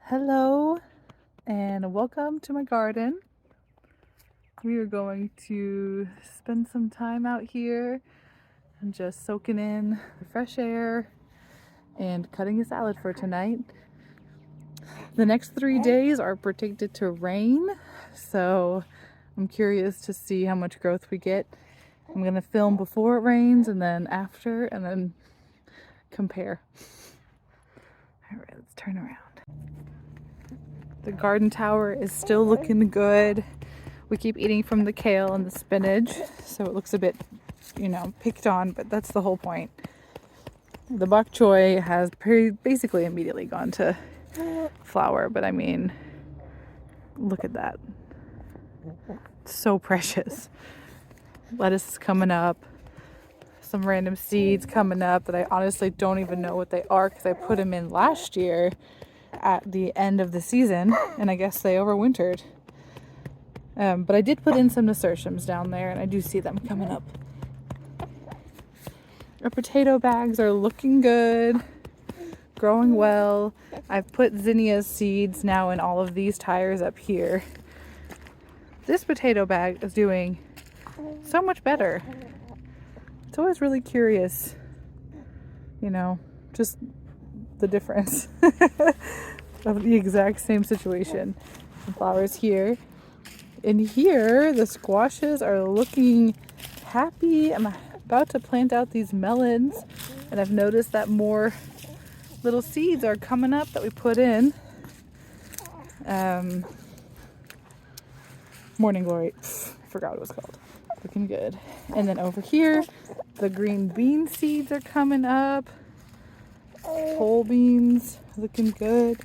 Hello and welcome to my garden. We are going to spend some time out here and just soaking in the fresh air and cutting a salad for tonight. The next 3 days are predicted to rain, so I'm curious to see how much growth we get. I'm gonna film before it rains and then after and then compare. All right, let's turn around. The garden tower is still looking good. We keep eating from the kale and the spinach, so it looks a bit, picked on, but that's the whole point. The bok choy has basically immediately gone to flower, but I mean, look at that. It's so precious. Lettuce is coming up. Some random seeds coming up that I honestly don't even know what they are because I put them in last year at the end of the season, and I guess they overwintered. But I did put in some nasturtiums down there, and I do see them coming up. Our potato bags are looking good, growing well. I've put zinnias seeds now in all of these tires up here. This potato bag is doing so much better. It's always really curious, just the difference of the exact same situation. The flowers here. In here, the squashes are looking happy. I'm about to plant out these melons, and I've noticed that more little seeds are coming up that we put in. Morning Glory, I forgot what it was called. Looking good. And then over here, the green bean seeds are coming up. Pole beans looking good.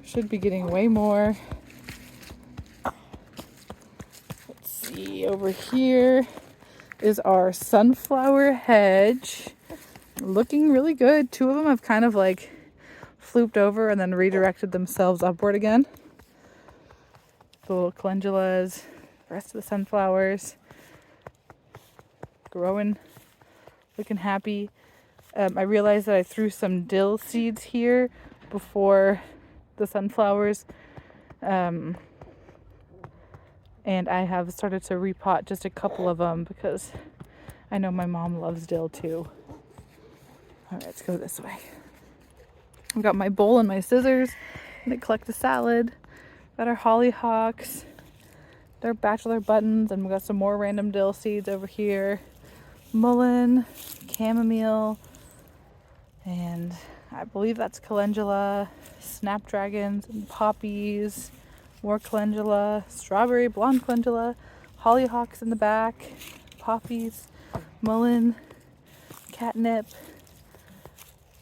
Should be getting way more. Let's see, over here is our sunflower hedge. Looking really good. 2 of them have kind of like flooped over and then redirected themselves upward again. The little calendulas, the rest of the sunflowers. Growing, looking happy. I realized that I threw some dill seeds here before the sunflowers. And I have started to repot just a couple of them because I know my mom loves dill too. All right, let's go this way. I've got my bowl and my scissors. I'm gonna collect the salad. Got our hollyhocks, their bachelor buttons, and we've got some more random dill seeds over here. Mullein, chamomile, and I believe that's calendula, snapdragons, and poppies, more calendula, strawberry, blonde calendula, hollyhocks in the back, poppies, mullein, catnip,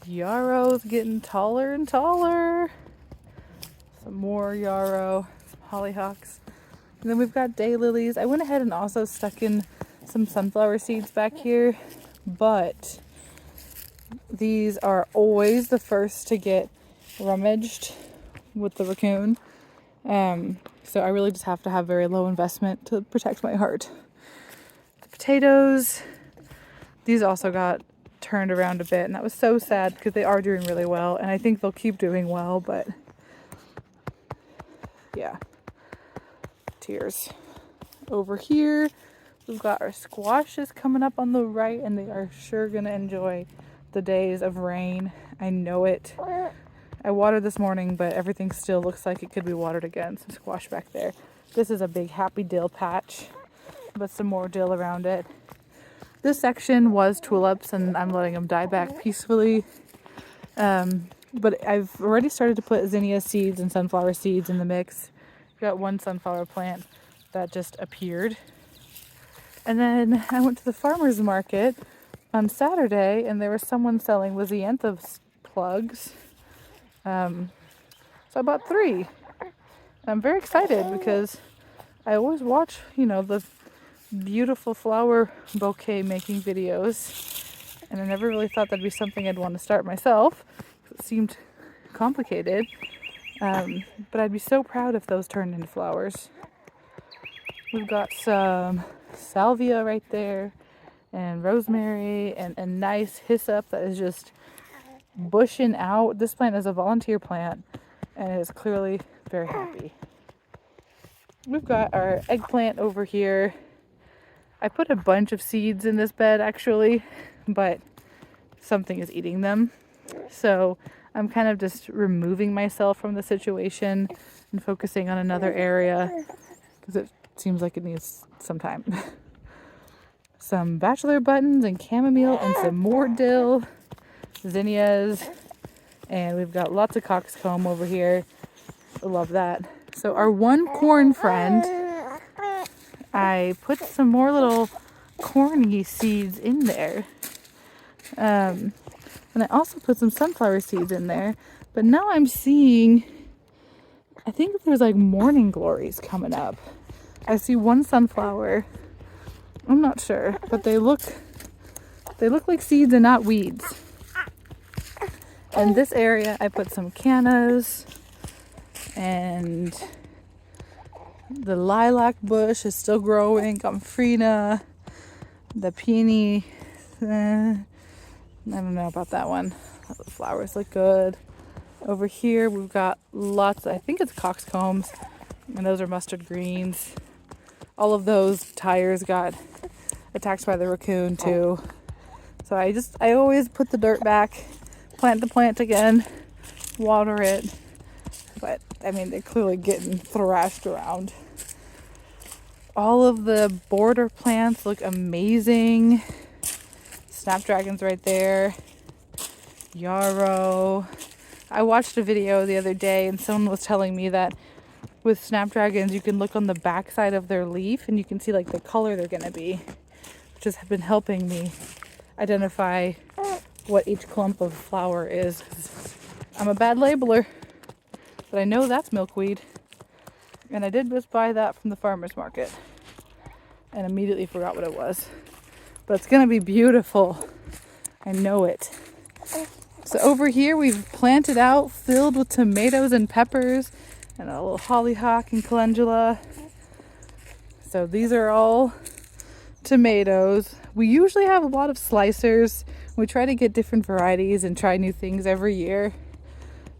yarrow's getting taller and taller. Some more yarrow, some hollyhocks. And then we've got daylilies. I went ahead and also stuck in some sunflower seeds back here, but these are always the first to get rummaged with the raccoon. So I really just have to have very low investment to protect my heart. The potatoes, these also got turned around a bit, and that was so sad because they are doing really well, and I think they'll keep doing well, but yeah, tears. Over here, we've got our squashes coming up on the right, and they are sure gonna enjoy the days of rain. I know it. I watered this morning, but everything still looks like it could be watered again. Some squash back there. This is a big happy dill patch, but some more dill around it. This section was tulips, and I'm letting them die back peacefully. But I've already started to put zinnia seeds and sunflower seeds in the mix. Got one sunflower plant that just appeared. And then I went to the farmer's market on Saturday, and there was someone selling lisianthus plugs. So I bought 3. I'm very excited because I always watch, the beautiful flower bouquet making videos, and I never really thought that'd be something I'd want to start myself. It seemed complicated, but I'd be so proud if those turned into flowers. We've got some salvia right there, and rosemary, and a nice hyssop that is just bushing out. This plant is a volunteer plant, and it is clearly very happy. We've got our eggplant over here. I put a bunch of seeds in this bed actually, but something is eating them. So I'm kind of just removing myself from the situation and focusing on another area because it seems like it needs some time. Some bachelor buttons and chamomile and some more dill, zinnias, and we've got lots of coxcomb over here. I love that. So our one corn friend, I put some more little corny seeds in there. And I also put some sunflower seeds in there. But now I'm seeing, I think there's like morning glories coming up. I see one sunflower. I'm not sure, but they look like seeds and not weeds. And this area, I put some cannas, and the lilac bush is still growing. Gomphrena, the peony. I don't know about that one. The flowers look good. Over here, we've got lots. I think it's coxcombs, and those are mustard greens. All of those tires got attacked by the raccoon too. So I always put the dirt back, plant the plant again, water it. But I mean, they're clearly getting thrashed around. All of the border plants look amazing. Snapdragon's right there. Yarrow. I watched a video the other day and someone was telling me that with snapdragons you can look on the back side of their leaf and you can see like the color they're gonna be, which has been helping me identify what each clump of flower is. I'm a bad labeler, but I know that's milkweed. And I did just buy that from the farmer's market and immediately forgot what it was. But it's gonna be beautiful. I know it. So over here we've planted out, filled with tomatoes and peppers and a little hollyhock and calendula. So these are all tomatoes. We usually have a lot of slicers. We try to get different varieties and try new things every year.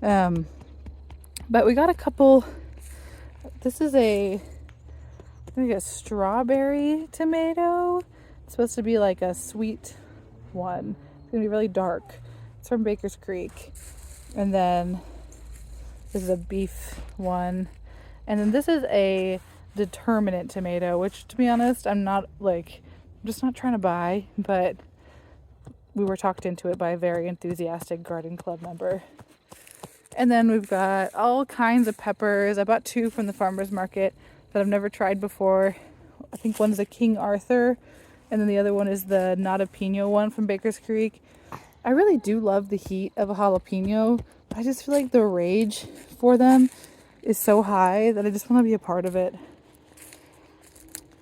But we got a couple. This is I think a strawberry tomato. It's supposed to be like a sweet one. It's gonna be really dark. It's from Baker's Creek. And then this is a beef one. And then this is a determinate tomato, which to be honest, I'm just not trying to buy, but we were talked into it by a very enthusiastic garden club member. And then we've got all kinds of peppers. I bought 2 from the farmer's market that I've never tried before. I think one's a King Arthur, and then the other one is the Notapino one from Baker's Creek. I really do love the heat of a jalapeno. I just feel like the rage for them is so high that I just want to be a part of it.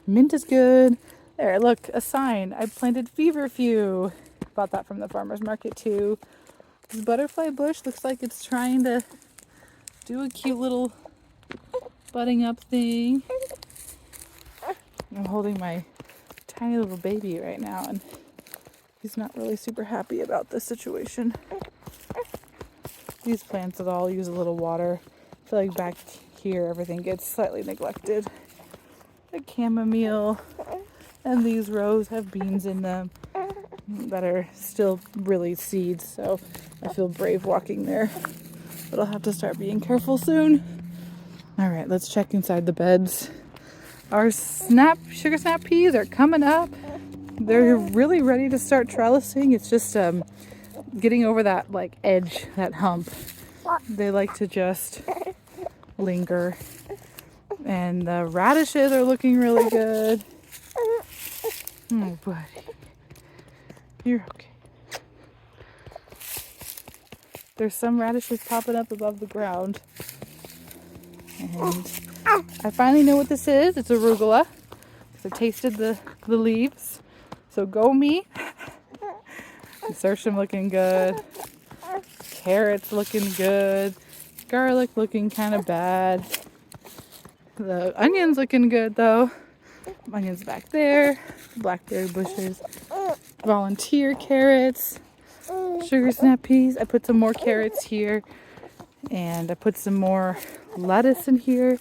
Mint is good. There, look, a sign. I planted feverfew. Bought that from the farmer's market too. This butterfly bush looks like it's trying to do a cute little budding up thing. I'm holding my tiny little baby right now and he's not really super happy about this situation. These plants all use a little water. I feel like back here everything gets slightly neglected. The chamomile and these rows have beans in them that are still really seeds, so I feel brave walking there, but I'll have to start being careful soon. All right, let's check inside the beds. Our sugar snap peas are coming up. They're really ready to start trellising. It's just getting over that like edge, that hump. They like to just linger. And the radishes are looking really good. Oh, buddy. You're okay. There's some radishes popping up above the ground. And I finally know what this is. It's arugula. So I tasted the leaves. So go me. Nasturtium looking good. Carrots looking good. Garlic looking kind of bad. The onions looking good though. Onions back there. Blackberry bushes. Volunteer carrots. Sugar snap peas. I put some more carrots here. And I put some more lettuce in here.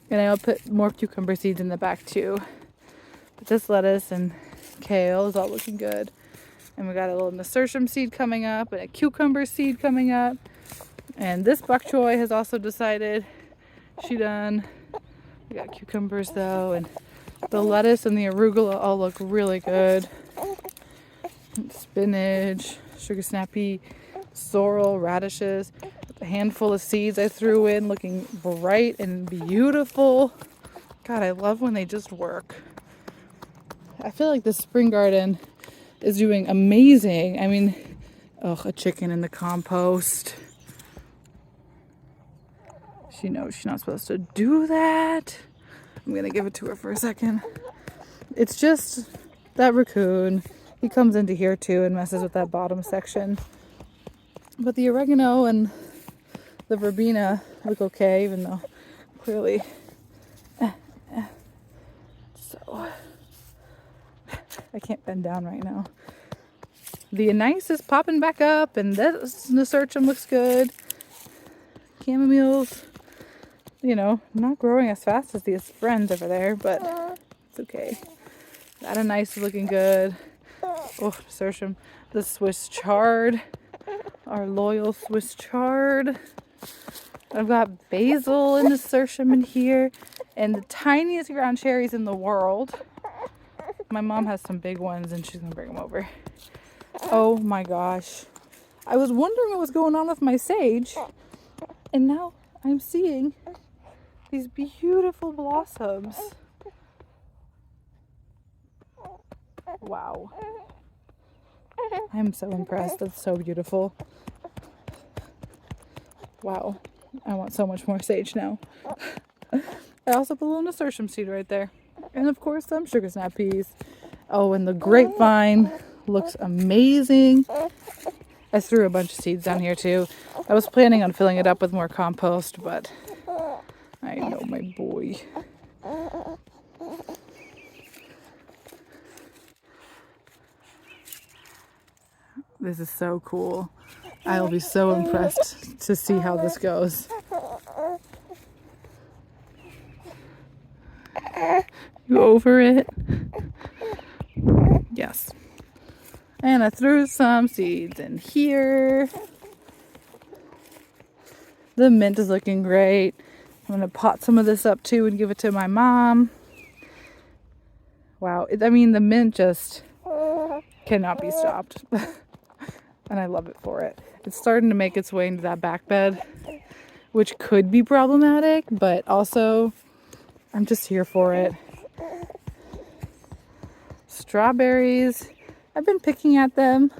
And I'll put more cucumber seeds in the back too. But this lettuce and kale is all looking good. And we got a little nasturtium seed coming up and a cucumber seed coming up. And this bok choy has also decided she done. We got cucumbers though, and the lettuce and the arugula all look really good. And spinach, sugar snap pea, sorrel, radishes. A handful of seeds I threw in looking bright and beautiful. God, I love when they just work. I feel like the spring garden is doing amazing. I mean, oh, a chicken in the compost. She knows she's not supposed to do that. I'm gonna give it to her for a second. It's just that raccoon. He comes into here too and messes with that bottom section. But the oregano and the verbena look okay, even though clearly. So I can't bend down right now. The anise is popping back up, and this nasturtium looks good. Chamomiles, you know, not growing as fast as these friends over there, but it's okay. That anise is looking good. Oh, nasturtium. The Swiss chard, our loyal Swiss chard. I've got basil and nasturtium in here, and the tiniest ground cherries in the world. My mom has some big ones, and she's gonna bring them over. Oh my gosh. I was wondering what was going on with my sage, and now I'm seeing these beautiful blossoms. Wow. I'm so impressed. That's so beautiful. Wow. I want so much more sage now. I also put a little nasturtium seed right there. And of course some sugar snap peas. Oh, and the grapevine looks amazing. I threw a bunch of seeds down here too. I was planning on filling it up with more compost, but I know my boy. This is so cool. I'll be so impressed to see how this goes. You over it? Yes. And I threw some seeds in here. The mint is looking great. I'm gonna pot some of this up too and give it to my mom. Wow, I mean the mint just cannot be stopped. And I love it for it. It's starting to make its way into that back bed, which could be problematic, but also I'm just here for it. Strawberries, I've been picking at them.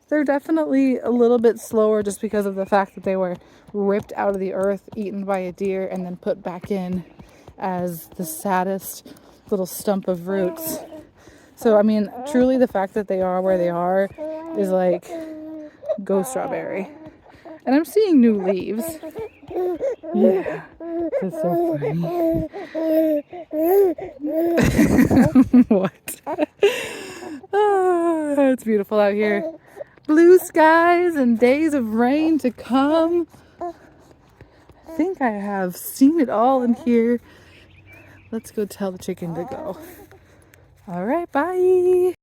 They're definitely a little bit slower just because of the fact that they were ripped out of the earth, eaten by a deer, and then put back in as the saddest little stump of roots. So, I mean, truly the fact that they are where they are is like, go strawberry. And I'm seeing new leaves. Yeah, that's so funny. What? Oh, it's beautiful out here. Blue skies and days of rain to come. I think I have seen it all in here. Let's go tell the chicken to go. All right, bye.